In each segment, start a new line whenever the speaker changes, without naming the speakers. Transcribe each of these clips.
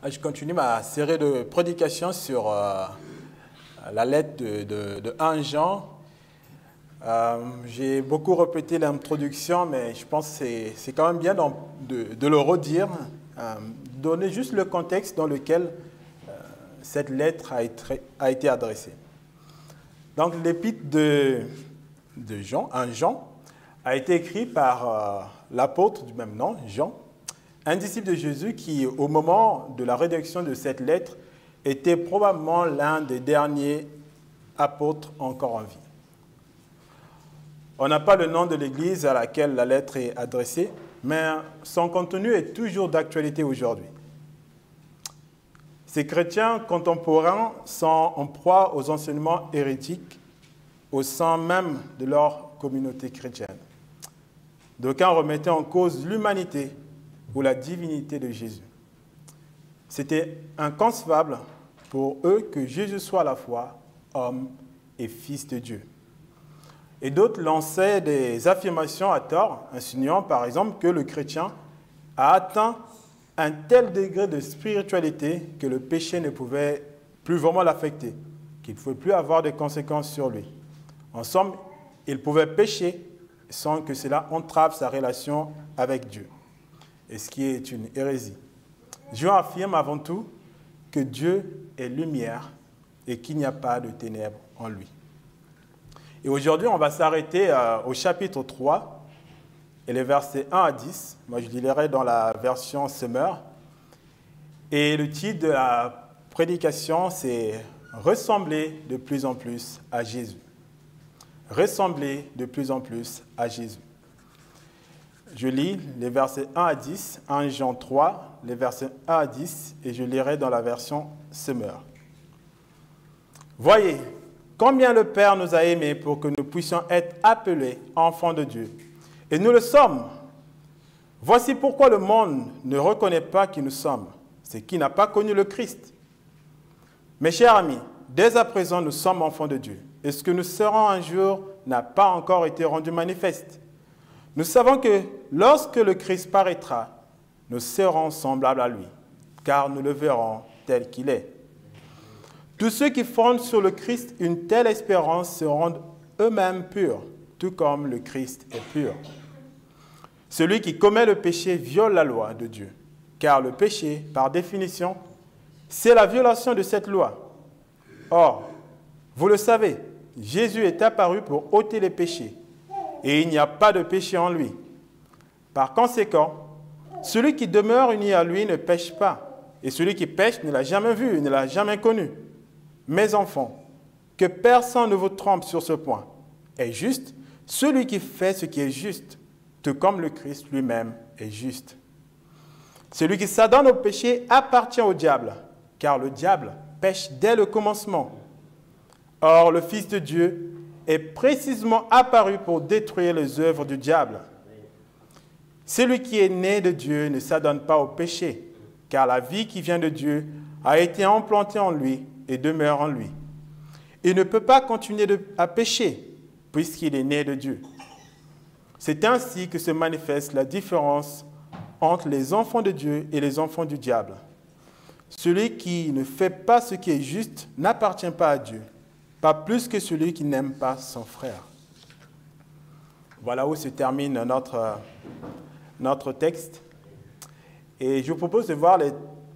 Je continue ma série de prédications sur la lettre de 1 Jean. J'ai beaucoup répété l'introduction, mais je pense que c'est quand même bien de le redire, donner juste le contexte dans lequel cette lettre a été adressée. Donc l'épître de Jean, 1 Jean, a été écrit par l'apôtre du même nom, Jean, un disciple de Jésus qui, au moment de la rédaction de cette lettre, était probablement l'un des derniers apôtres encore en vie. On n'a pas le nom de l'église à laquelle la lettre est adressée, mais son contenu est toujours d'actualité aujourd'hui. Ces chrétiens contemporains sont en proie aux enseignements hérétiques au sein même de leur communauté chrétienne. D'aucuns remettaient en cause l'humanité ou la divinité de Jésus. C'était inconcevable pour eux que Jésus soit à la fois homme et fils de Dieu. Et d'autres lançaient des affirmations à tort, insinuant par exemple que le chrétien a atteint un tel degré de spiritualité que le péché ne pouvait plus vraiment l'affecter, qu'il ne pouvait plus avoir de conséquences sur lui. En somme, il pouvait pécher sans que cela entrave sa relation avec Dieu. Et ce qui est une hérésie. Jean affirme avant tout que Dieu est lumière et qu'il n'y a pas de ténèbres en lui. Et aujourd'hui, on va s'arrêter au chapitre 3 et les versets 1 à 10. Moi, je lirai dans la version Summer. Et le titre de la prédication, c'est « Ressembler de plus en plus à Jésus ». Ressembler de plus en plus à Jésus. Je lis les versets 1 à 10, 1 Jean 3, les versets 1 à 10, et je lirai dans la version Summer. Voyez, combien le Père nous a aimés pour que nous puissions être appelés enfants de Dieu. Et nous le sommes. Voici pourquoi le monde ne reconnaît pas qui nous sommes. C'est qui n'a pas connu le Christ. Mes chers amis, dès à présent, nous sommes enfants de Dieu. Et ce que nous serons un jour n'a pas encore été rendu manifeste. Nous savons que lorsque le Christ paraîtra, nous serons semblables à lui, car nous le verrons tel qu'il est. Tous ceux qui fondent sur le Christ une telle espérance se rendent eux-mêmes purs, tout comme le Christ est pur. Celui qui commet le péché viole la loi de Dieu, car le péché, par définition, c'est la violation de cette loi. Or, vous le savez, Jésus est apparu pour ôter les péchés, et il n'y a pas de péché en lui. Par conséquent, celui qui demeure uni à lui ne pêche pas, et celui qui pêche ne l'a jamais vu, ne l'a jamais connu. Mes enfants, que personne ne vous trompe sur ce point. Est juste celui qui fait ce qui est juste, tout comme le Christ lui-même est juste. Celui qui s'adonne au péché appartient au diable, car le diable pêche dès le commencement. Or, le Fils de Dieu est précisément apparu pour détruire les œuvres du diable. Celui qui est né de Dieu ne s'adonne pas au péché, car la vie qui vient de Dieu a été implantée en lui et demeure en lui. Il ne peut pas continuer à pécher, puisqu'il est né de Dieu. C'est ainsi que se manifeste la différence entre les enfants de Dieu et les enfants du diable. Celui qui ne fait pas ce qui est juste n'appartient pas à Dieu, pas plus que celui qui n'aime pas son frère. Voilà où se termine notre texte. Et je vous propose de voir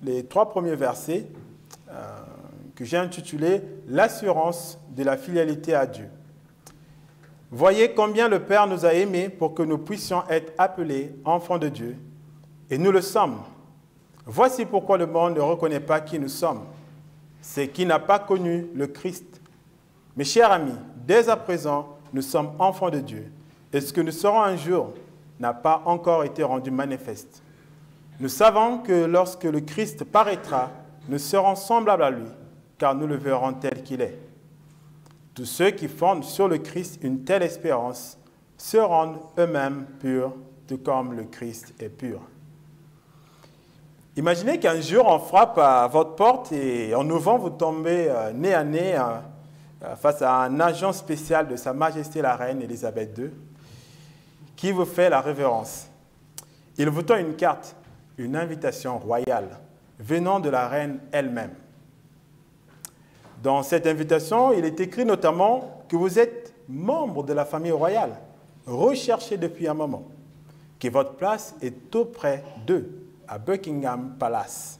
les 3 premiers versets que j'ai intitulés « L'assurance de la fidélité à Dieu ». Voyez combien le Père nous a aimés pour que nous puissions être appelés enfants de Dieu, et nous le sommes. Voici pourquoi le monde ne reconnaît pas qui nous sommes. C'est qui n'a pas connu le Christ. Mes chers amis, dès à présent, nous sommes enfants de Dieu, et ce que nous serons un jour n'a pas encore été rendu manifeste. Nous savons que lorsque le Christ paraîtra, nous serons semblables à lui, car nous le verrons tel qu'il est. Tous ceux qui fondent sur le Christ une telle espérance se rendent eux-mêmes purs, tout comme le Christ est pur. Imaginez qu'un jour on frappe à votre porte et en ouvrant vous tombez nez à nez face à un agent spécial de Sa Majesté la Reine Élisabeth II qui vous fait la révérence. Il vous tend une carte, une invitation royale. venant de la reine elle-même. Dans cette invitation, il est écrit notamment que vous êtes membre de la famille royale, recherché depuis un moment, que votre place est auprès d'eux, à Buckingham Palace,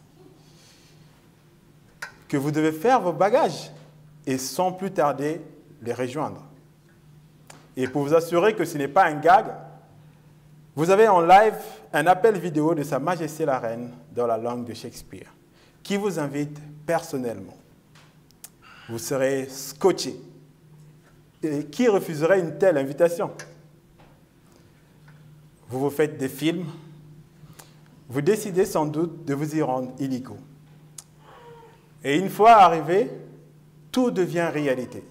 que vous devez faire vos bagages et sans plus tarder les rejoindre. Et pour vous assurer que ce n'est pas un gag, vous avez en live un appel vidéo de Sa Majesté la Reine dans la langue de Shakespeare, qui vous invite personnellement. Vous serez scotché. Et qui refuserait une telle invitation? Vous vous faites des films. Vous décidez sans doute de vous y rendre illico. Et une fois arrivé, tout devient réalité.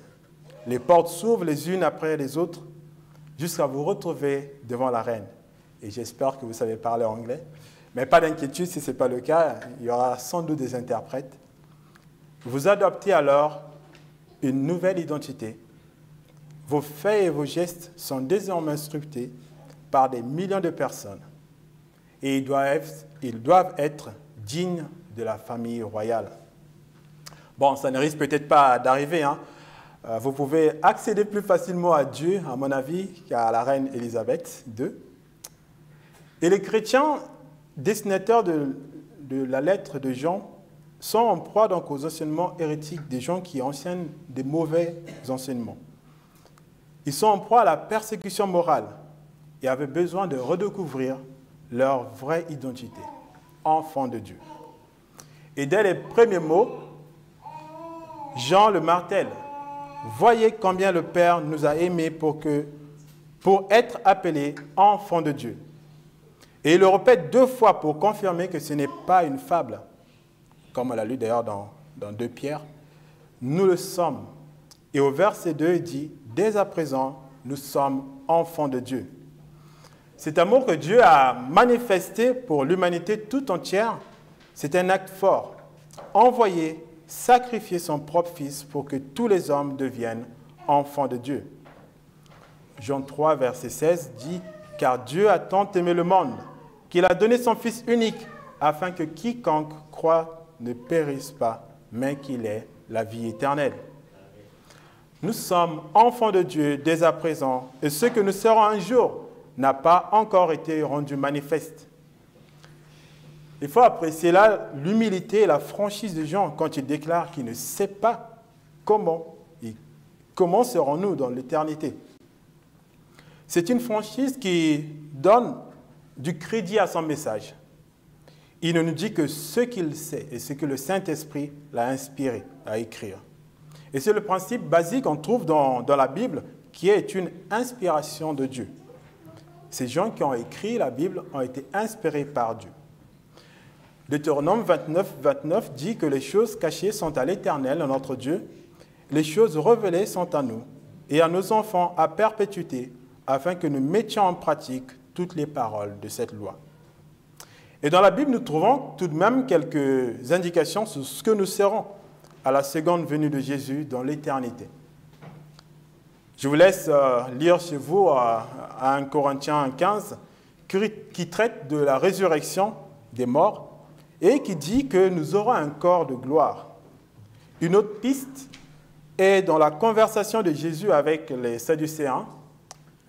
Les portes s'ouvrent les unes après les autres jusqu'à vous retrouver devant la reine. Et j'espère que vous savez parler anglais. Mais pas d'inquiétude, si ce n'est pas le cas, il y aura sans doute des interprètes. Vous adoptez alors une nouvelle identité. Vos faits et vos gestes sont désormais scrutés par des millions de personnes. Et ils doivent être dignes de la famille royale. Bon, ça ne risque peut-être pas d'arriver, hein. Vous pouvez accéder plus facilement à Dieu, à mon avis, qu'à la reine Élisabeth II. Et les chrétiens, destinataires de la lettre de Jean, sont en proie donc aux enseignements hérétiques des gens qui enseignent des mauvais enseignements. Ils sont en proie à la persécution morale et avaient besoin de redécouvrir leur vraie identité, enfants de Dieu. Et dès les premiers mots, Jean le martèle. Voyez combien le Père nous a aimés pour être appelés enfants de Dieu. Et il le répète 2 fois pour confirmer que ce n'est pas une fable, comme on l'a lu d'ailleurs dans 2 Pierre. Nous le sommes. Et au verset 2, il dit, dès à présent, nous sommes enfants de Dieu. Cet amour que Dieu a manifesté pour l'humanité tout entière, c'est un acte fort. Envoyer, sacrifier son propre Fils pour que tous les hommes deviennent enfants de Dieu. Jean 3, verset 16 dit, « Car Dieu a tant aimé le monde, qu'il a donné son Fils unique, afin que quiconque croit ne périsse pas, mais qu'il ait la vie éternelle. » Nous sommes enfants de Dieu dès à présent, et ce que nous serons un jour n'a pas encore été rendu manifeste. Il faut apprécier là l'humilité et la franchise de Jean quand il déclare qu'il ne sait pas comment serons-nous dans l'éternité. C'est une franchise qui donne du crédit à son message. Il ne nous dit que ce qu'il sait et ce que le Saint-Esprit l'a inspiré à écrire. Et c'est le principe basique qu'on trouve dans la Bible, qui est une inspiration de Dieu. Ces gens qui ont écrit la Bible ont été inspirés par Dieu. Deutéronome 29, 29 dit que les choses cachées sont à l'Éternel, notre Dieu. Les choses révélées sont à nous et à nos enfants à perpétuité, afin que nous mettions en pratique toutes les paroles de cette loi. Et dans la Bible, nous trouvons tout de même quelques indications sur ce que nous serons à la seconde venue de Jésus dans l'éternité. Je vous laisse lire chez vous à 1 Corinthiens 15, qui traite de la résurrection des morts et qui dit que nous aurons un corps de gloire. Une autre piste est dans la conversation de Jésus avec les Sadducéens,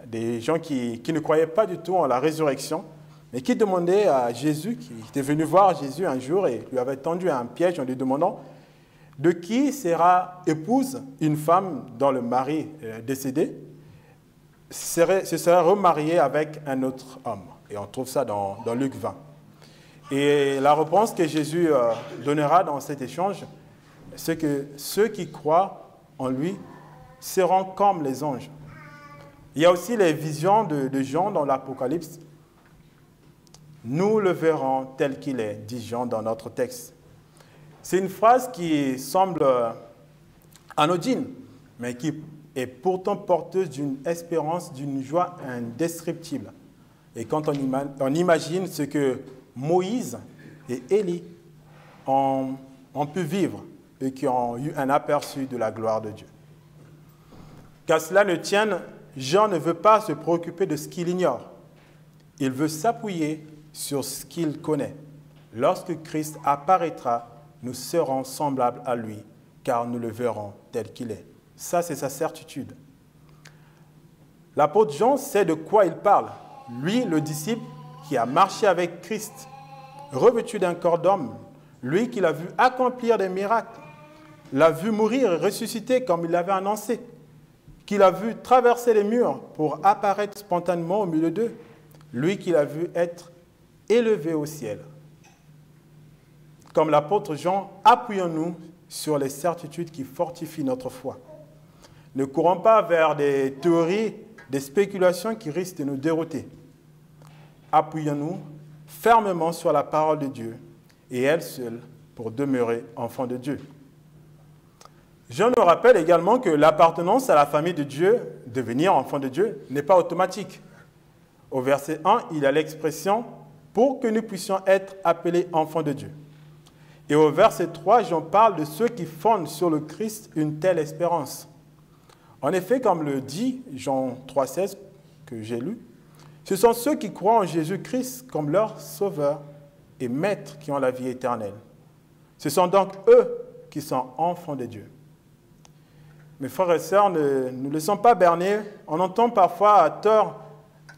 des gens qui ne croyaient pas du tout en la résurrection, mais qui demandaient à Jésus, qui était venu voir Jésus un jour et lui avait tendu un piège en lui demandant de qui sera épouse une femme dont le mari décédé se serait remariée avec un autre homme. Et on trouve ça dans Luc 20. Et la réponse que Jésus donnera dans cet échange, c'est que ceux qui croient en lui seront comme les anges. Il y a aussi les visions de Jean dans l'Apocalypse. Nous le verrons tel qu'il est, dit Jean dans notre texte. C'est une phrase qui semble anodine, mais qui est pourtant porteuse d'une espérance, d'une joie indescriptible. Et quand on imagine ce que Moïse et Élie ont pu vivre et qui ont eu un aperçu de la gloire de Dieu. Qu'à cela ne tienne, Jean ne veut pas se préoccuper de ce qu'il ignore. Il veut s'appuyer sur ce qu'il connaît. lorsque Christ apparaîtra, nous serons semblables à lui, car nous le verrons tel qu'il est. Ça, c'est sa certitude. L'apôtre Jean sait de quoi il parle. Lui, le disciple qui a marché avec Christ, revêtu d'un corps d'homme, lui qui l'a vu accomplir des miracles, l'a vu mourir et ressusciter comme il l'avait annoncé, qui l'a vu traverser les murs pour apparaître spontanément au milieu d'eux, lui qui l'a vu être élevé au ciel. Comme l'apôtre Jean, appuyons-nous sur les certitudes qui fortifient notre foi. Ne courons pas vers des théories, des spéculations qui risquent de nous dérouter. Appuyons-nous fermement sur la parole de Dieu et elle seule pour demeurer enfant de Dieu. Jean nous rappelle également que l'appartenance à la famille de Dieu, devenir enfant de Dieu, n'est pas automatique. Au verset 1, il y a l'expression « pour que nous puissions être appelés enfants de Dieu ». Et au verset 3, Jean parle de ceux qui fondent sur le Christ une telle espérance. En effet, comme le dit Jean 3,16 que j'ai lu, ce sont ceux qui croient en Jésus-Christ comme leur sauveur et maître qui ont la vie éternelle. Ce sont donc eux qui sont enfants de Dieu. Mes frères et sœurs, ne nous laissons pas berner. On entend parfois à tort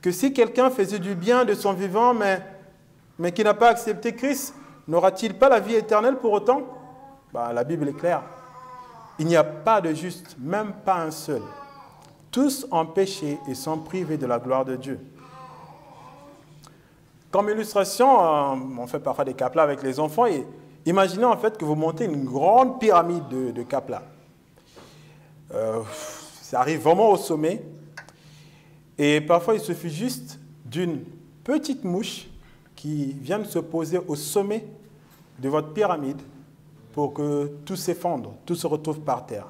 que si quelqu'un faisait du bien de son vivant, mais qui n'a pas accepté Christ, n'aura-t-il pas la vie éternelle pour autant? La Bible est claire. Il n'y a pas de juste, même pas un seul. Tous ont péché et sont privés de la gloire de Dieu. Comme illustration, on fait parfois des caplas avec les enfants et imaginez en fait que vous montez une grande pyramide de caplas. Ça arrive vraiment au sommet et parfois il suffit juste d'une petite mouche qui vient de se poser au sommet de votre pyramide pour que tout s'effondre, tout se retrouve par terre.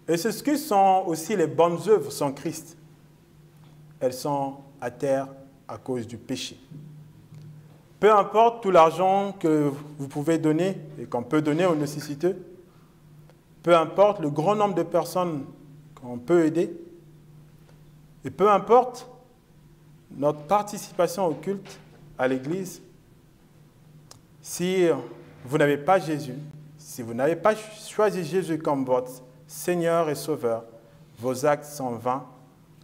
Et c'est ce que sont aussi les bonnes œuvres sans Christ. Elles sont à terre à cause du péché. Peu importe tout l'argent que vous pouvez donner et qu'on peut donner aux nécessiteux, peu importe le grand nombre de personnes qu'on peut aider, et peu importe notre participation au culte à l'Église, si vous n'avez pas Jésus, si vous n'avez pas choisi Jésus comme votre Seigneur et Sauveur, vos actes sont vains,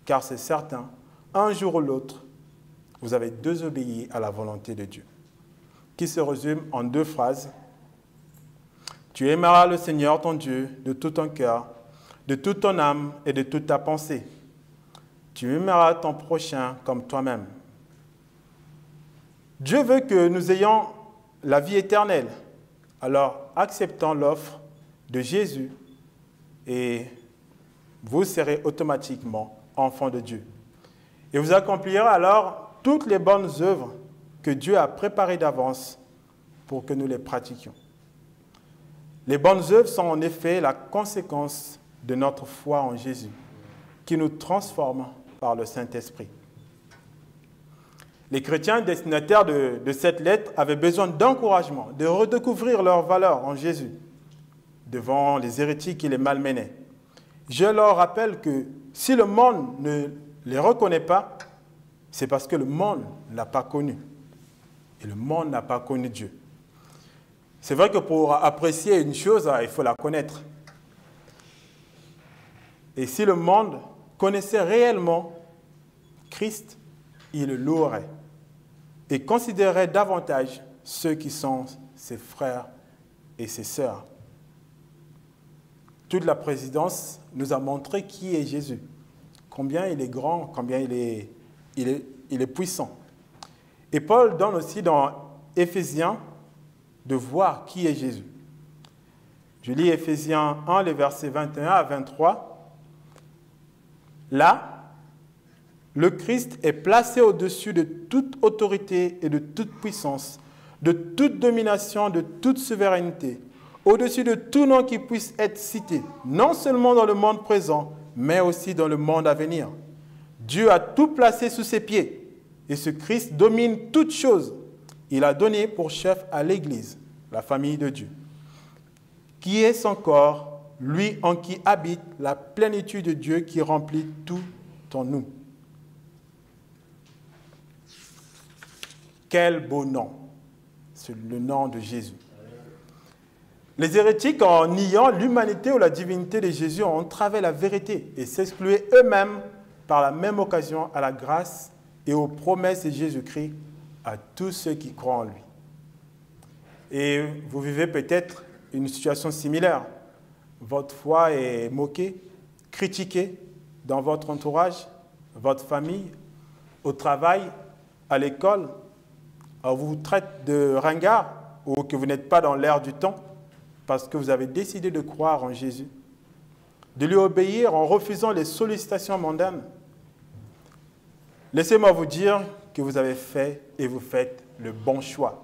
car c'est certain, un jour ou l'autre, vous avez désobéi à la volonté de Dieu, qui se résume en 2 phrases. Tu aimeras le Seigneur ton Dieu de tout ton cœur, de toute ton âme et de toute ta pensée. Tu aimeras ton prochain comme toi-même. Dieu veut que nous ayons la vie éternelle. Alors, acceptons l'offre de Jésus et vous serez automatiquement enfants de Dieu. Et vous accomplirez alors toutes les bonnes œuvres que Dieu a préparées d'avance pour que nous les pratiquions. Les bonnes œuvres sont en effet la conséquence de notre foi en Jésus, qui nous transforme par le Saint-Esprit. Les chrétiens destinataires de cette lettre avaient besoin d'encouragement, de redécouvrir leur valeur en Jésus devant les hérétiques qui les malmenaient. Je leur rappelle que si le monde ne les reconnaît pas, c'est parce que le monde ne l'a pas connu. Et le monde n'a pas connu Dieu. C'est vrai que pour apprécier une chose, il faut la connaître. Et si le monde connaissait réellement Christ, il le louerait et considérerait davantage ceux qui sont ses frères et ses sœurs. Toute la présidence nous a montré qui est Jésus, combien il est grand, combien il est puissant. Et Paul donne aussi dans Éphésiens de voir qui est Jésus. Je lis Éphésiens 1, les versets 21 à 23. Là, le Christ est placé au-dessus de toute autorité et de toute puissance, de toute domination, de toute souveraineté, au-dessus de tout nom qui puisse être cité, non seulement dans le monde présent, mais aussi dans le monde à venir. Dieu a tout placé sous ses pieds, et ce Christ domine toutes choses. Il a donné pour chef à l'Église, la famille de Dieu, qui est son corps, lui en qui habite la plénitude de Dieu qui remplit tout en nous. Quel beau nom! sur le nom de Jésus. Les hérétiques, en niant l'humanité ou la divinité de Jésus, ont entravé la vérité et s'excluaient eux-mêmes par la même occasion à la grâce et aux promesses de Jésus-Christ à tous ceux qui croient en lui. Et vous vivez peut-être une situation similaire. Votre foi est moquée, critiquée dans votre entourage, votre famille, au travail, à l'école. On vous traite de ringard ou que vous n'êtes pas dans l'air du temps parce que vous avez décidé de croire en Jésus, de lui obéir en refusant les sollicitations mondaines. Laissez-moi vous dire que vous avez fait et vous faites le bon choix.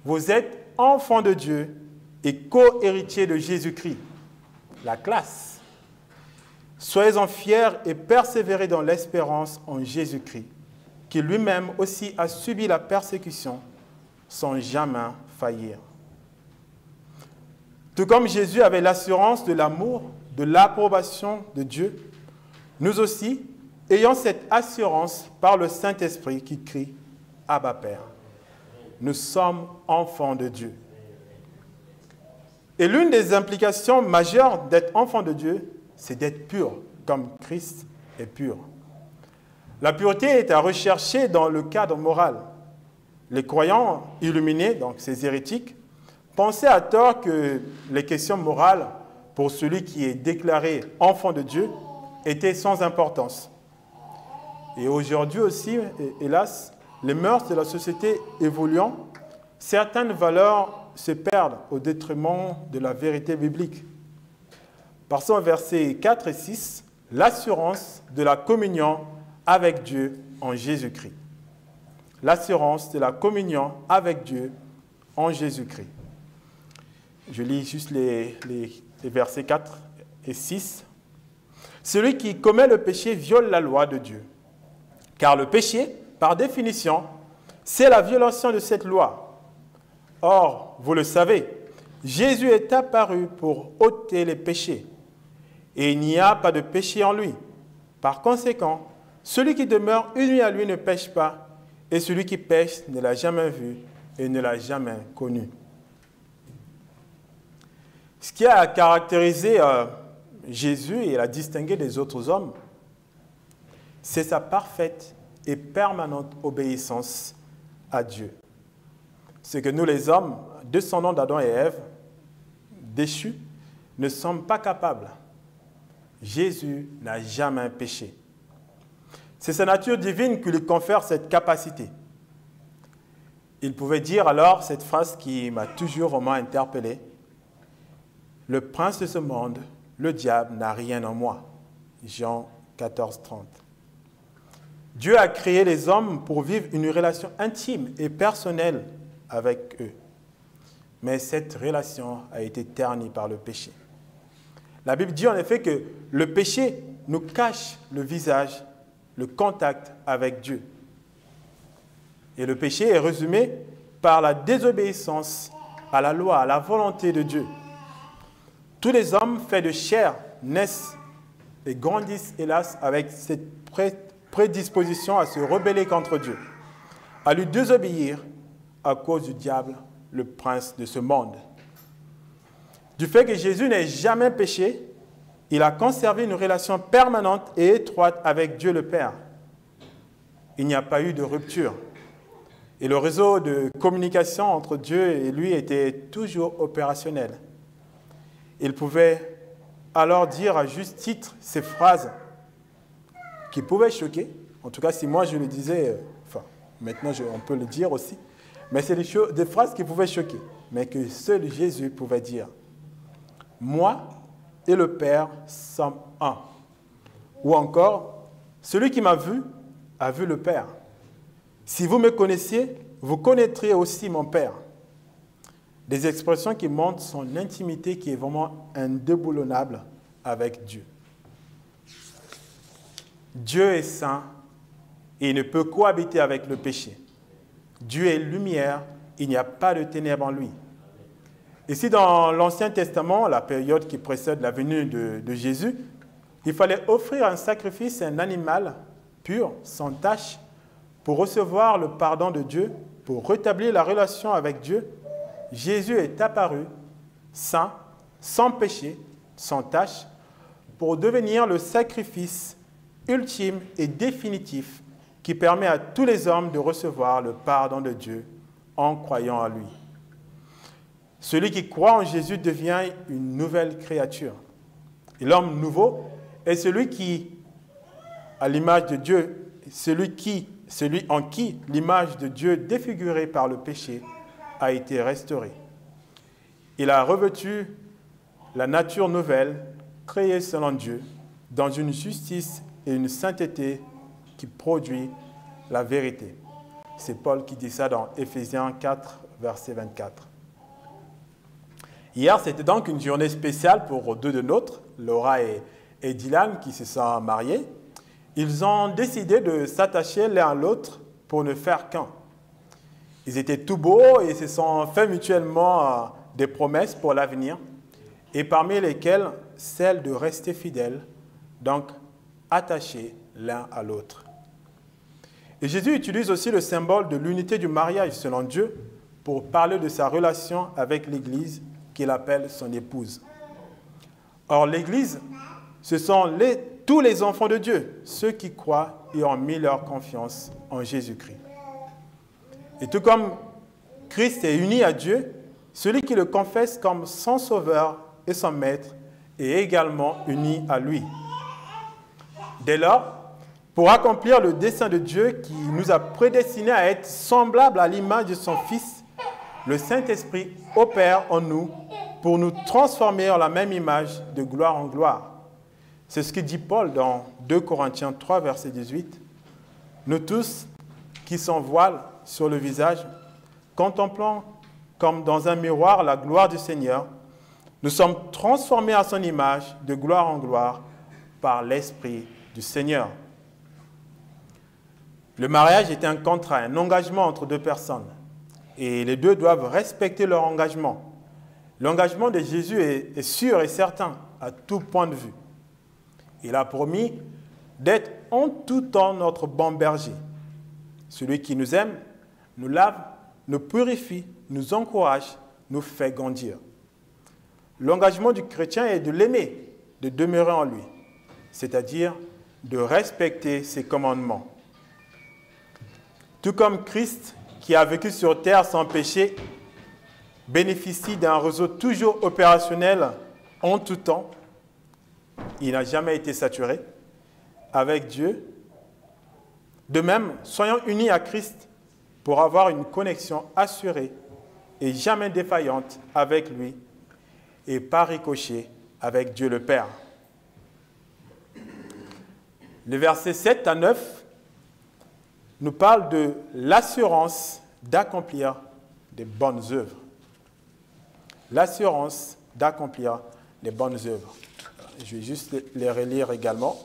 Vous êtes enfant de Dieu et co-héritier de Jésus-Christ. La classe. Soyez-en fiers et persévérez dans l'espérance en Jésus-Christ, qui lui-même aussi a subi la persécution sans jamais faillir. Tout comme Jésus avait l'assurance de l'amour, de l'approbation de Dieu, nous aussi, ayons cette assurance par le Saint-Esprit qui crie « Abba Père ». Nous sommes enfants de Dieu. Et l'une des implications majeures d'être enfant de Dieu, c'est d'être pur, comme Christ est pur. La pureté est à rechercher dans le cadre moral. Les croyants illuminés, donc ces hérétiques, pensaient à tort que les questions morales, pour celui qui est déclaré enfant de Dieu, étaient sans importance. Et aujourd'hui aussi, hélas, les mœurs de la société évoluant, certaines valeurs se perdent au détriment de la vérité biblique. Passons aux versets 4 et 6, l'assurance de la communion avec Dieu en Jésus-Christ. L'assurance de la communion avec Dieu en Jésus-Christ. Je lis juste les versets 4 et 6. Celui qui commet le péché viole la loi de Dieu. Car le péché, par définition, c'est la violation de cette loi. Or, vous le savez, Jésus est apparu pour ôter les péchés. Et il n'y a pas de péché en lui. Par conséquent, celui qui demeure uni à lui ne pêche pas, et celui qui pêche ne l'a jamais vu et ne l'a jamais connu. Ce qui a caractérisé Jésus et l'a distingué des autres hommes, c'est sa parfaite et permanente obéissance à Dieu. C'est que nous les hommes, descendants d'Adam et Ève, déchus, ne sommes pas capables. Jésus n'a jamais péché. C'est sa nature divine qui lui confère cette capacité. Il pouvait dire alors cette phrase qui m'a toujours vraiment interpellé. Le prince de ce monde, le diable, n'a rien en moi. Jean 14, 30. Dieu a créé les hommes pour vivre une relation intime et personnelle avec eux. Mais cette relation a été ternie par le péché. La Bible dit en effet que le péché nous cache le visage, le contact avec Dieu. Et le péché est résumé par la désobéissance à la loi, à la volonté de Dieu. Tous les hommes faits de chair naissent et grandissent, hélas, avec cette prédisposition à se rebeller contre Dieu, à lui désobéir à cause du diable, le prince de ce monde. Du fait que Jésus n'ait jamais péché, il a conservé une relation permanente et étroite avec Dieu le Père. Il n'y a pas eu de rupture. Et le réseau de communication entre Dieu et lui était toujours opérationnel. Il pouvait alors dire à juste titre ces phrases qui pouvaient choquer. En tout cas, si moi je le disais, maintenant on peut le dire aussi, mais c'est des phrases qui pouvaient choquer, mais que seul Jésus pouvait dire. Moi et le Père sommes un. Ou encore, celui qui m'a vu a vu le Père. Si vous me connaissiez, vous connaîtriez aussi mon Père. Des expressions qui montrent son intimité qui est vraiment indéboulonnable avec Dieu. Dieu est saint et il ne peut cohabiter avec le péché. Dieu est lumière, il n'y a pas de ténèbres en lui. Ici, dans l'Ancien Testament, la période qui précède la venue de Jésus, il fallait offrir un sacrifice, un animal pur, sans tache, pour recevoir le pardon de Dieu pour rétablir la relation avec Dieu, Jésus est apparu saint, sans péché, sans tache, pour devenir le sacrifice ultime et définitif qui permet à tous les hommes de recevoir le pardon de Dieu en croyant en lui. Celui qui croit en Jésus devient une nouvelle créature. Et l'homme nouveau est celui qui, à l'image de Dieu, celui en qui l'image de Dieu défigurée par le péché a été restaurée. Il a revêtu la nature nouvelle, créée selon Dieu, dans une justice et une sainteté qui produit la vérité. C'est Paul qui dit ça dans Éphésiens 4, verset 24. Hier, c'était donc une journée spéciale pour deux de nôtres, Laura et Dylan, qui se sont mariés. Ils ont décidé de s'attacher l'un à l'autre pour ne faire qu'un. Ils étaient tout beaux et se sont fait mutuellement des promesses pour l'avenir, et parmi lesquelles celle de rester fidèles, donc attachés l'un à l'autre. Et Jésus utilise aussi le symbole de l'unité du mariage selon Dieu pour parler de sa relation avec l'Église qu'il appelle son épouse. Or, l'Église, ce sont tous les enfants de Dieu, ceux qui croient et ont mis leur confiance en Jésus-Christ. Et tout comme Christ est uni à Dieu, celui qui le confesse comme son sauveur et son maître est également uni à lui. Dès lors, pour accomplir le dessein de Dieu qui nous a prédestinés à être semblables à l'image de son Fils, le Saint-Esprit opère en nous pour nous transformer en la même image de gloire en gloire. C'est ce que dit Paul dans 2 Corinthiens 3, verset 18. Nous tous qui sans voile sur le visage, contemplant comme dans un miroir la gloire du Seigneur, nous sommes transformés à son image de gloire en gloire par l'Esprit du Seigneur. Le mariage est un contrat, un engagement entre deux personnes. Et les deux doivent respecter leur engagement. L'engagement de Jésus est sûr et certain à tout point de vue. Il a promis d'être en tout temps notre bon berger. Celui qui nous aime, nous lave, nous purifie, nous encourage, nous fait grandir. L'engagement du chrétien est de l'aimer, de demeurer en lui, c'est-à-dire de respecter ses commandements. Tout comme Christ, qui a vécu sur terre sans péché, bénéficie d'un réseau toujours opérationnel en tout temps, il n'a jamais été saturé avec Dieu. De même, soyons unis à Christ pour avoir une connexion assurée et jamais défaillante avec lui et par ricochet avec Dieu le Père. Les versets 7 à 9 nous parlent de l'assurance d'accomplir des bonnes œuvres. L'assurance d'accomplir les bonnes œuvres. Je vais juste les relire également.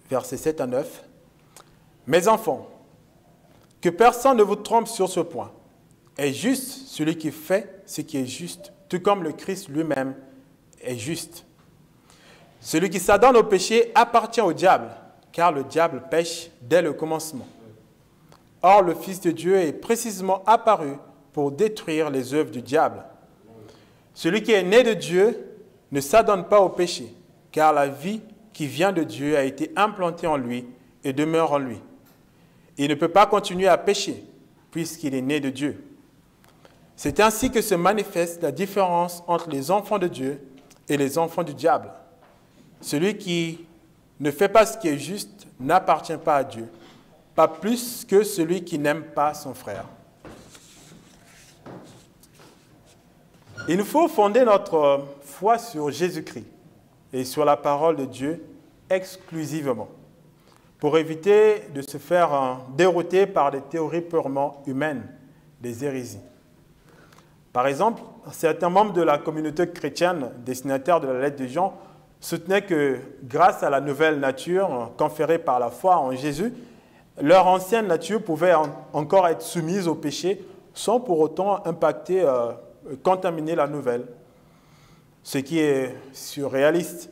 Versets 7 à 9. Mes enfants, que personne ne vous trompe sur ce point. Est juste celui qui fait ce qui est juste, tout comme le Christ lui-même est juste. Celui qui s'adonne au péché appartient au diable, car le diable pêche dès le commencement. Or, le Fils de Dieu est précisément apparu pour détruire les œuvres du diable. Celui qui est né de Dieu ne s'adonne pas au péché, car la vie qui vient de Dieu a été implantée en lui et demeure en lui. Il ne peut pas continuer à pécher, puisqu'il est né de Dieu. C'est ainsi que se manifeste la différence entre les enfants de Dieu et les enfants du diable. Celui qui ne fait pas ce qui est juste n'appartient pas à Dieu, pas plus que celui qui n'aime pas son frère. Il nous faut fonder notre foi sur Jésus-Christ et sur la parole de Dieu exclusivement, pour éviter de se faire dérouter par des théories purement humaines, des hérésies. Par exemple, certains membres de la communauté chrétienne destinataires de la lettre de Jean soutenaient que grâce à la nouvelle nature conférée par la foi en Jésus, leur ancienne nature pouvait encore être soumise au péché sans pour autant impacter, contaminer la nouvelle. Ce qui est surréaliste.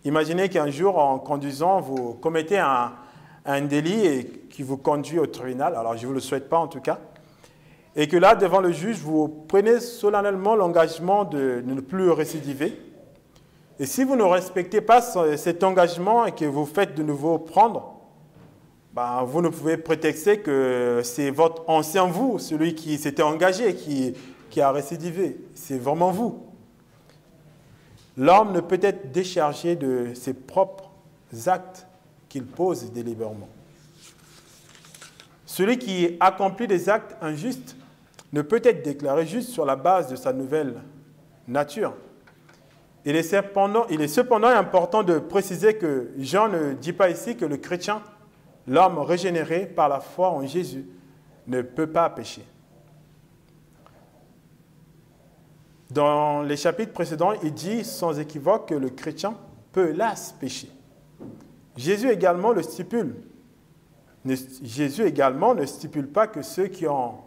Imaginez qu'un jour, en conduisant, vous commettez un un délit et qui vous conduit au tribunal, alors je ne vous le souhaite pas en tout cas, et que là, devant le juge, vous prenez solennellement l'engagement de ne plus récidiver. Et si vous ne respectez pas cet engagement et que vous faites de nouveau prendre, ben, vous ne pouvez prétexter que c'est votre ancien vous, celui qui s'était engagé, qui a récidivé. C'est vraiment vous. L'homme ne peut être déchargé de ses propres actes qu'il pose délibérément. Celui qui accomplit des actes injustes ne peut être déclaré juste sur la base de sa nouvelle nature. Il est cependant important de préciser que Jean ne dit pas ici que le chrétien, l'homme régénéré par la foi en Jésus, ne peut pas pécher. Dans les chapitres précédents, il dit sans équivoque que le chrétien peut hélas pécher. Jésus également ne stipule pas que ceux qui ont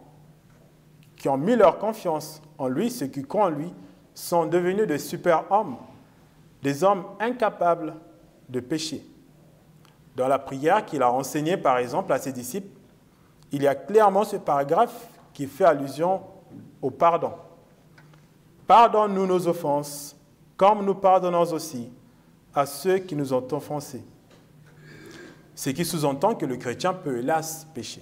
mis leur confiance en lui, ceux qui croient en lui, sont devenus des super-hommes, des hommes incapables de pécher. Dans la prière qu'il a enseignée, par exemple, à ses disciples, il y a clairement ce paragraphe qui fait allusion au pardon. Pardonne-nous nos offenses, comme nous pardonnons aussi à ceux qui nous ont offensés. Ce qui sous-entend que le chrétien peut hélas pécher.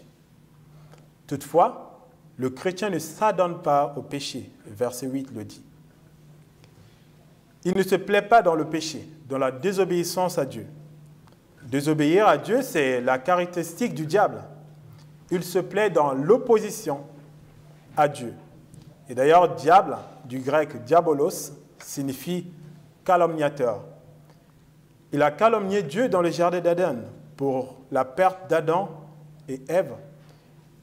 Toutefois, le chrétien ne s'adonne pas au péché. Verset 8 le dit. Il ne se plaît pas dans le péché, dans la désobéissance à Dieu. Désobéir à Dieu, c'est la caractéristique du diable. Il se plaît dans l'opposition à Dieu. Et d'ailleurs, diable, du grec diabolos, signifie calomniateur. Il a calomnié Dieu dans le jardin d'Éden pour la perte d'Adam et Ève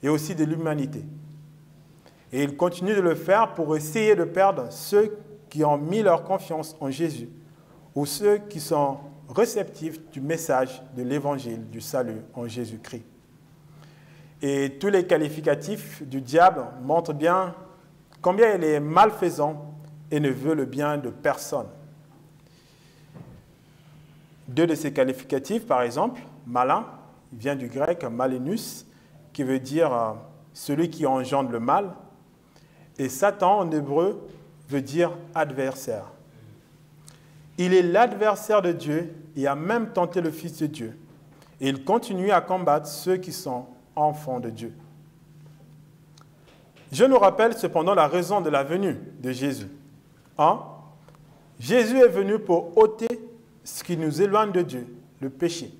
et aussi de l'humanité. Et il continue de le faire pour essayer de perdre ceux qui ont mis leur confiance en Jésus ou ceux qui sont réceptifs du message de l'évangile du salut en Jésus-Christ. Et tous les qualificatifs du diable montrent bien combien il est malfaisant et ne veut le bien de personne. Deux de ces qualificatifs, par exemple, malin, il vient du grec malenus, qui veut dire celui qui engendre le mal, et Satan en hébreu veut dire adversaire. Il est l'adversaire de Dieu et a même tenté le Fils de Dieu. Et il continue à combattre ceux qui sont enfants de Dieu. Je nous rappelle cependant la raison de la venue de Jésus. 1. Jésus est venu pour ôter ce qui nous éloigne de Dieu, le péché.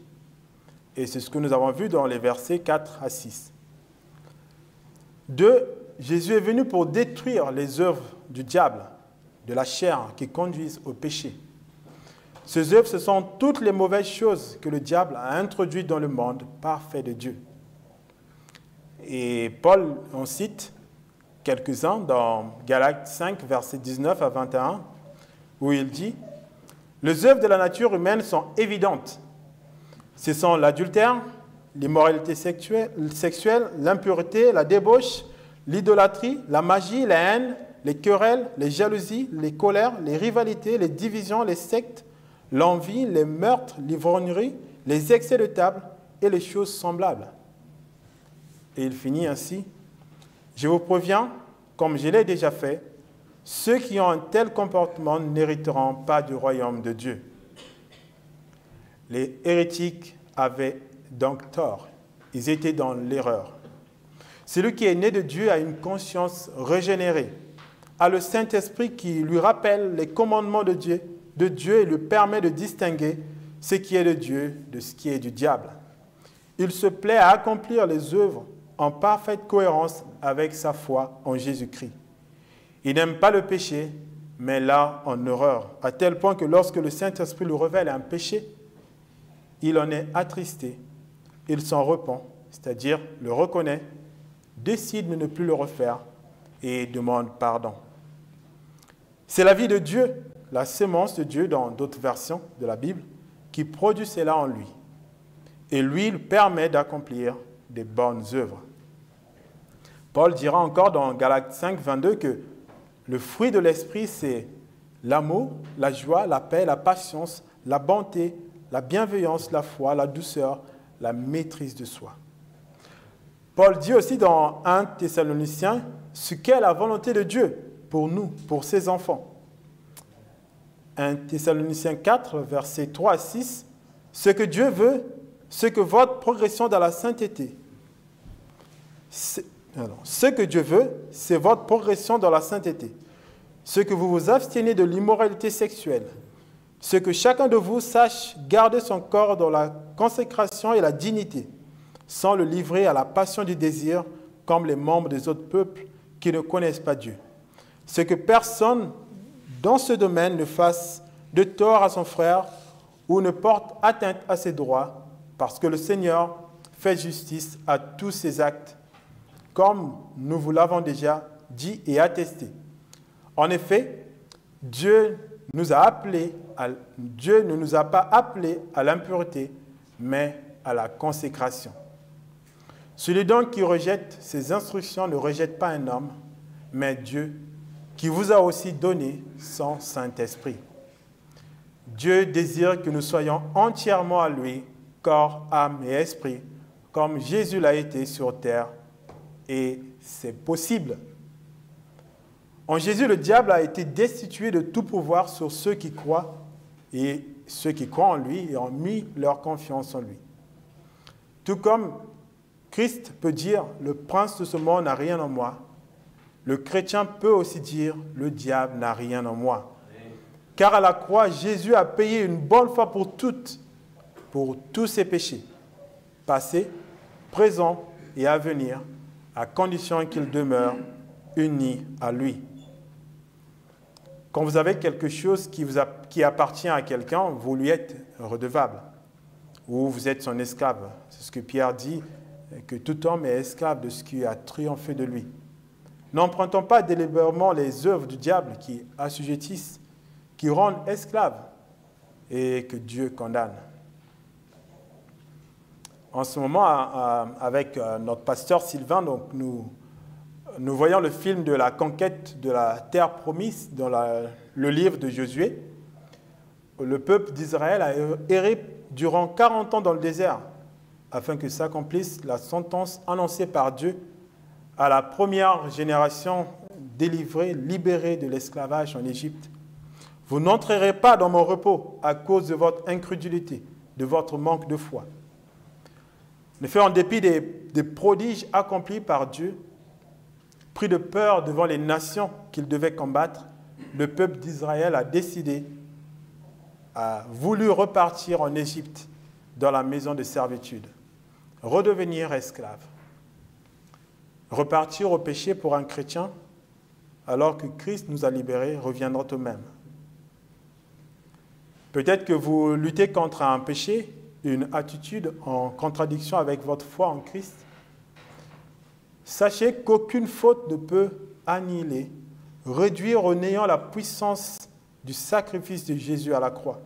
Et c'est ce que nous avons vu dans les versets 4 à 6. 2. Jésus est venu pour détruire les œuvres du diable, de la chair qui conduisent au péché. Ces œuvres, ce sont toutes les mauvaises choses que le diable a introduites dans le monde parfait de Dieu. Et Paul en cite quelques-uns dans Galates 5, versets 19 à 21, où il dit « Les œuvres de la nature humaine sont évidentes. Ce sont l'adultère, l'immoralité sexuelle, l'impureté, la débauche, l'idolâtrie, la magie, la haine, les querelles, les jalousies, les colères, les rivalités, les divisions, les sectes, l'envie, les meurtres, l'ivrognerie, les excès de table et les choses semblables. » Et il finit ainsi. « Je vous préviens, comme je l'ai déjà fait, ceux qui ont un tel comportement n'hériteront pas du royaume de Dieu. » Les hérétiques avaient donc tort. Ils étaient dans l'erreur. Celui qui est né de Dieu a une conscience régénérée, a le Saint-Esprit qui lui rappelle les commandements de Dieu et lui permet de distinguer ce qui est de Dieu de ce qui est du diable. Il se plaît à accomplir les œuvres en parfaite cohérence avec sa foi en Jésus-Christ. Il n'aime pas le péché, mais là en horreur, à tel point que lorsque le Saint-Esprit lui révèle un péché, il en est attristé, il s'en repent, c'est-à-dire le reconnaît, décide de ne plus le refaire et demande pardon. C'est la vie de Dieu, la sémence de Dieu dans d'autres versions de la Bible, qui produit cela en lui. Et lui, il permet d'accomplir des bonnes œuvres. Paul dira encore dans Galates 5, 22 que le fruit de l'esprit, c'est l'amour, la joie, la paix, la patience, la bonté, la bienveillance, la foi, la douceur, la maîtrise de soi. Paul dit aussi dans 1 Thessaloniciens ce qu'est la volonté de Dieu pour nous, pour ses enfants. 1 Thessaloniciens 4, versets 3 à 6, « Ce que Dieu veut, ce que votre progression dans la sainteté. Ce que Dieu veut, c'est votre progression dans la sainteté. Ce que vous vous abstenez de l'immoralité sexuelle. Ce que chacun de vous sache garder son corps dans la consécration et la dignité, sans le livrer à la passion du désir, comme les membres des autres peuples qui ne connaissent pas Dieu. Ce que personne dans ce domaine ne fasse de tort à son frère ou ne porte atteinte à ses droits, parce que le Seigneur fait justice à tous ses actes, comme nous vous l'avons déjà dit et attesté. En effet, Dieu ne nous a pas appelés à l'impureté, mais à la consécration. Celui donc qui rejette ses instructions ne rejette pas un homme, mais Dieu, qui vous a aussi donné son Saint-Esprit. Dieu désire que nous soyons entièrement à lui, corps, âme et esprit, comme Jésus l'a été sur terre, et c'est possible. En Jésus, le diable a été destitué de tout pouvoir sur ceux qui croient, et ceux qui croient en lui et ont mis leur confiance en lui. Tout comme Christ peut dire « le prince de ce monde n'a rien en moi », le chrétien peut aussi dire « le diable n'a rien en moi ». Car à la croix, Jésus a payé une bonne fois pour toutes, pour tous ses péchés, passés, présents et à venir, à condition qu'il demeure uni à lui. Quand vous avez quelque chose qui appartient à quelqu'un, vous lui êtes redevable, ou vous êtes son esclave. C'est ce que Pierre dit, que tout homme est esclave de ce qui a triomphé de lui. N'empruntons pas délibérément les œuvres du diable qui assujettissent, qui rendent esclaves et que Dieu condamne. En ce moment, avec notre pasteur Sylvain, donc nous voyons le film de la conquête de la terre promise dans le livre de Josué. Le peuple d'Israël a erré durant 40 ans dans le désert afin que s'accomplisse la sentence annoncée par Dieu à la première génération délivrée, libérée de l'esclavage en Égypte. Vous n'entrerez pas dans mon repos à cause de votre incrédulité, de votre manque de foi. En effet, en dépit des prodiges accomplis par Dieu, pris de peur devant les nations qu'il devait combattre, le peuple d'Israël a voulu repartir en Égypte dans la maison de servitude, redevenir esclave. Repartir au péché pour un chrétien, alors que Christ nous a libérés, reviendra au même. Peut-être que vous luttez contre un péché, une attitude en contradiction avec votre foi en Christ. Sachez qu'aucune faute ne peut annihiler, réduire au néant la puissance du sacrifice de Jésus à la croix.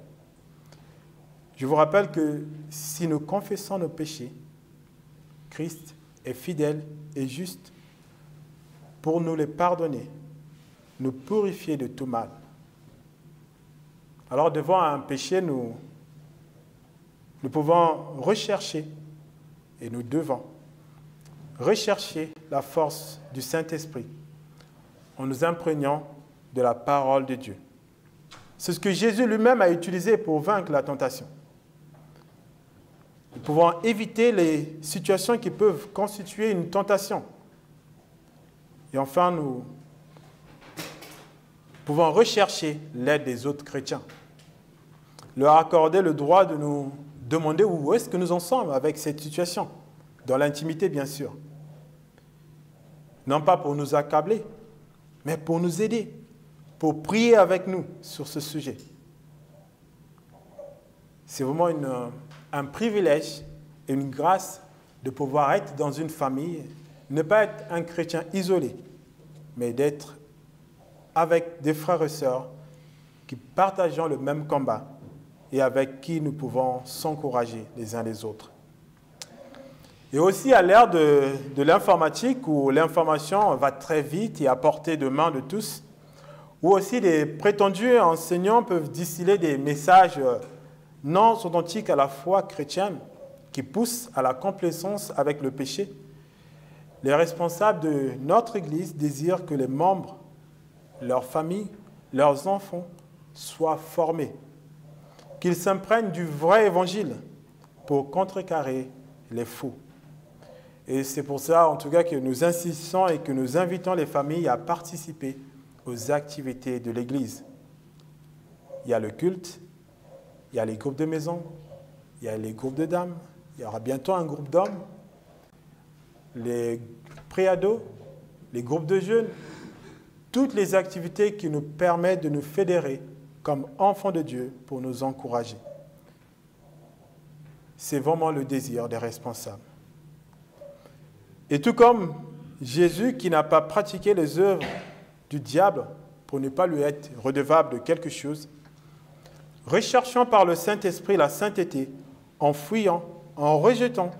Je vous rappelle que si nous confessons nos péchés, Christ est fidèle et juste pour nous les pardonner, nous purifier de tout mal. Alors devant un péché, nous pouvons rechercher, et nous devons rechercher la force du Saint-Esprit en nous imprégnant de la parole de Dieu. C'est ce que Jésus lui-même a utilisé pour vaincre la tentation. Nous pouvons éviter les situations qui peuvent constituer une tentation. Et enfin, nous pouvons rechercher l'aide des autres chrétiens. Leur accorder le droit de nous demander où est-ce que nous en sommes avec cette situation, dans l'intimité bien sûr. Non pas pour nous accabler, mais pour nous aider, pour prier avec nous sur ce sujet. C'est vraiment un privilège et une grâce de pouvoir être dans une famille, ne pas être un chrétien isolé, mais d'être avec des frères et sœurs qui partagent le même combat et avec qui nous pouvons s'encourager les uns les autres. Et aussi à l'ère de l'informatique où l'information va très vite et à portée de main de tous, où aussi des prétendus enseignants peuvent distiller des messages non authentiques à la foi chrétienne qui poussent à la complaisance avec le péché, les responsables de notre Église désirent que les membres, leurs familles, leurs enfants soient formés, qu'ils s'imprègnent du vrai évangile pour contrecarrer les faux. Et c'est pour ça, en tout cas, que nous insistons et que nous invitons les familles à participer aux activités de l'Église. Il y a le culte, il y a les groupes de maison, il y a les groupes de dames, il y aura bientôt un groupe d'hommes, les préados, les groupes de jeunes, toutes les activités qui nous permettent de nous fédérer comme enfants de Dieu pour nous encourager. C'est vraiment le désir des responsables. Et tout comme Jésus, qui n'a pas pratiqué les œuvres du diable pour ne pas lui être redevable de quelque chose, recherchons par le Saint-Esprit la sainteté en fuyant, en rejetant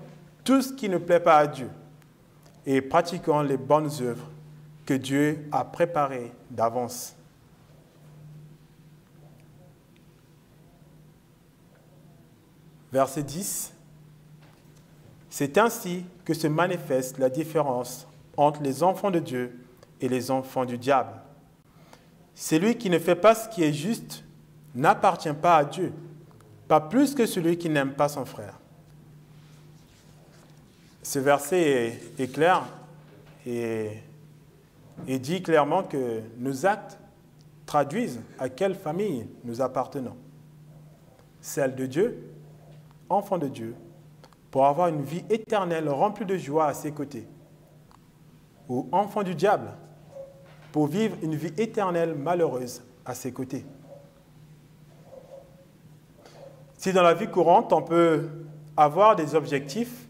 tout ce qui ne plaît pas à Dieu et pratiquant les bonnes œuvres que Dieu a préparées d'avance. Verset 10. C'est ainsi que se manifeste la différence entre les enfants de Dieu et les enfants du diable. Celui qui ne fait pas ce qui est juste n'appartient pas à Dieu, pas plus que celui qui n'aime pas son frère. Ce verset est clair et dit clairement que nos actes traduisent à quelle famille nous appartenons. Celle de Dieu, enfant de Dieu, pour avoir une vie éternelle remplie de joie à ses côtés. Ou enfant du diable, pour vivre une vie éternelle malheureuse à ses côtés. Si dans la vie courante, on peut avoir des objectifs,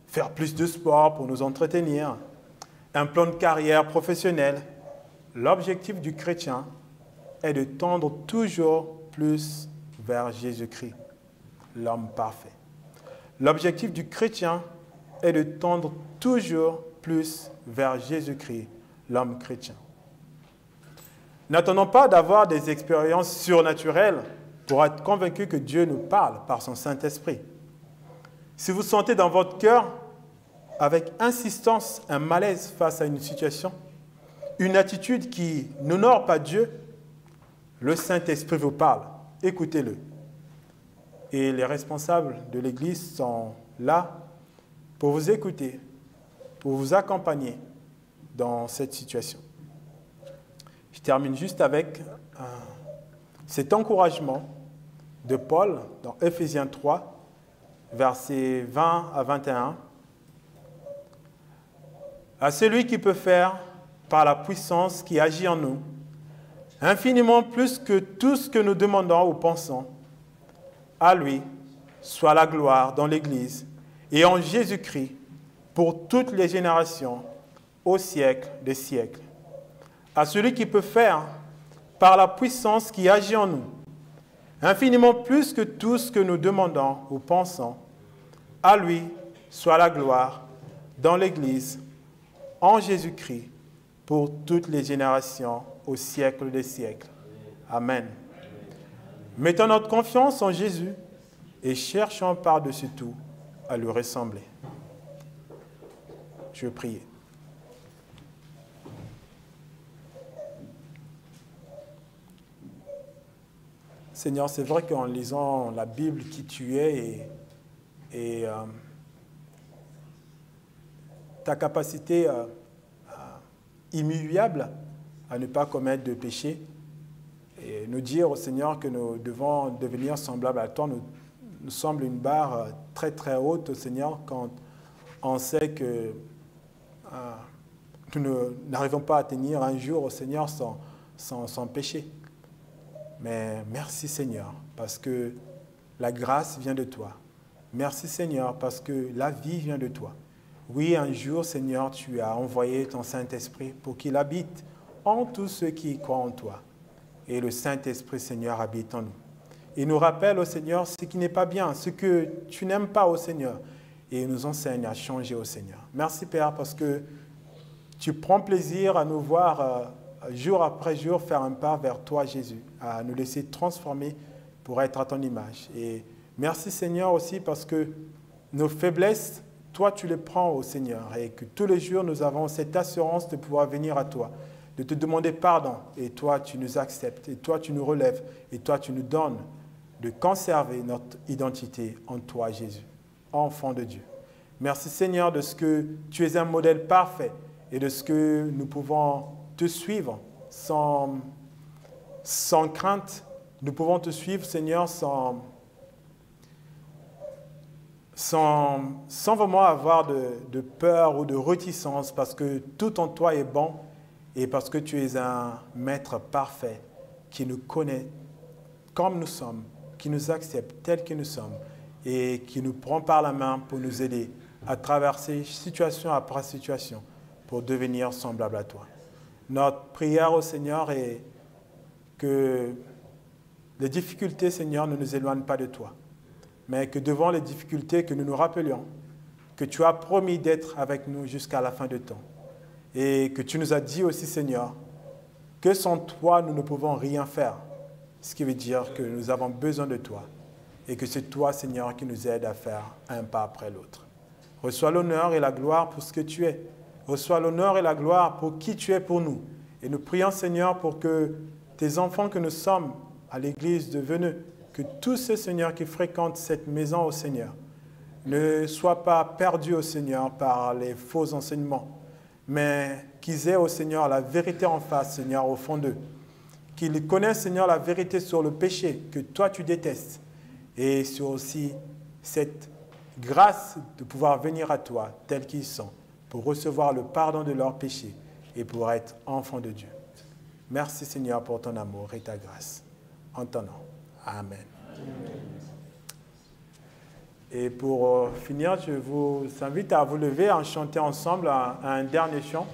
faire plus de sport pour nous entretenir, un plan de carrière professionnelle, l'objectif du chrétien est de tendre toujours plus vers Jésus-Christ, l'homme parfait. L'objectif du chrétien est de tendre toujours plus vers Jésus-Christ, l'homme chrétien. N'attendons pas d'avoir des expériences surnaturelles pour être convaincu que Dieu nous parle par son Saint-Esprit. Si vous sentez dans votre cœur, avec insistance, un malaise face à une situation, une attitude qui n'honore pas Dieu, le Saint-Esprit vous parle. Écoutez-le. Et les responsables de l'Église sont là pour vous écouter, pour vous accompagner dans cette situation. Je termine juste avec cet encouragement de Paul dans Éphésiens 3, versets 20 à 21. À celui qui peut faire, par la puissance qui agit en nous, infiniment plus que tout ce que nous demandons ou pensons, à lui soit la gloire dans l'Église et en Jésus-Christ pour toutes les générations, au siècle des siècles. À celui qui peut faire, par la puissance qui agit en nous, infiniment plus que tout ce que nous demandons ou pensons, à lui soit la gloire dans l'Église, en Jésus-Christ, pour toutes les générations, au siècle des siècles. Amen. Mettons notre confiance en Jésus et cherchons par-dessus tout à lui ressembler. Je vais prier. Seigneur, c'est vrai qu'en lisant la Bible qui tu es et ta capacité immuable à ne pas commettre de péché, et nous dire au Seigneur que nous devons devenir semblables à toi, nous semble une barre très très haute au Seigneur quand on sait que nous n'arrivons pas à tenir un jour au Seigneur sans péché. Mais merci Seigneur, parce que la grâce vient de toi. Merci Seigneur, parce que la vie vient de toi. Oui, un jour Seigneur, tu as envoyé ton Saint-Esprit pour qu'il habite en tous ceux qui croient en toi. Et le Saint-Esprit Seigneur habite en nous. Il nous rappelle au Seigneur ce qui n'est pas bien, ce que tu n'aimes pas au Seigneur. Et il nous enseigne à changer au Seigneur. Merci Père, parce que tu prends plaisir à nous voir jour après jour faire un pas vers toi, Jésus, à nous laisser transformer pour être à ton image. Et merci Seigneur aussi parce que nos faiblesses, toi, tu les prends, ô Seigneur, et que tous les jours, nous avons cette assurance de pouvoir venir à toi, de te demander pardon, et toi, tu nous acceptes, et toi, tu nous relèves, et toi, tu nous donnes de conserver notre identité en toi, Jésus, enfant de Dieu. Merci, Seigneur, de ce que tu es un modèle parfait et de ce que nous pouvons te suivre sans crainte. Nous pouvons te suivre, Seigneur, sans vraiment avoir de peur ou de réticence, parce que tout en toi est bon et parce que tu es un maître parfait qui nous connaît comme nous sommes, qui nous accepte tels que nous sommes et qui nous prend par la main pour nous aider à traverser situation après situation pour devenir semblable à toi. Notre prière au Seigneur est que les difficultés, Seigneur, ne nous éloignent pas de toi, mais que devant les difficultés, que nous nous rappelions que tu as promis d'être avec nous jusqu'à la fin du temps. Et que tu nous as dit aussi, Seigneur, que sans toi, nous ne pouvons rien faire. Ce qui veut dire que nous avons besoin de toi. Et que c'est toi, Seigneur, qui nous aide à faire un pas après l'autre. Reçois l'honneur et la gloire pour ce que tu es. Reçois l'honneur et la gloire pour qui tu es pour nous. Et nous prions, Seigneur, pour que tes enfants que nous sommes à l'église de Veneux, que tous ceux, Seigneur, qui fréquentent cette maison au Seigneur, ne soient pas perdus au Seigneur par les faux enseignements, mais qu'ils aient au Seigneur la vérité en face, Seigneur, au fond d'eux. Qu'ils connaissent, Seigneur, la vérité sur le péché que toi tu détestes et sur aussi cette grâce de pouvoir venir à toi tels qu'ils sont pour recevoir le pardon de leurs péchés et pour être enfants de Dieu. Merci, Seigneur, pour ton amour et ta grâce. En ton nom. Amen. Et pour finir, je vous invite à vous lever, à chanter ensemble un dernier chant.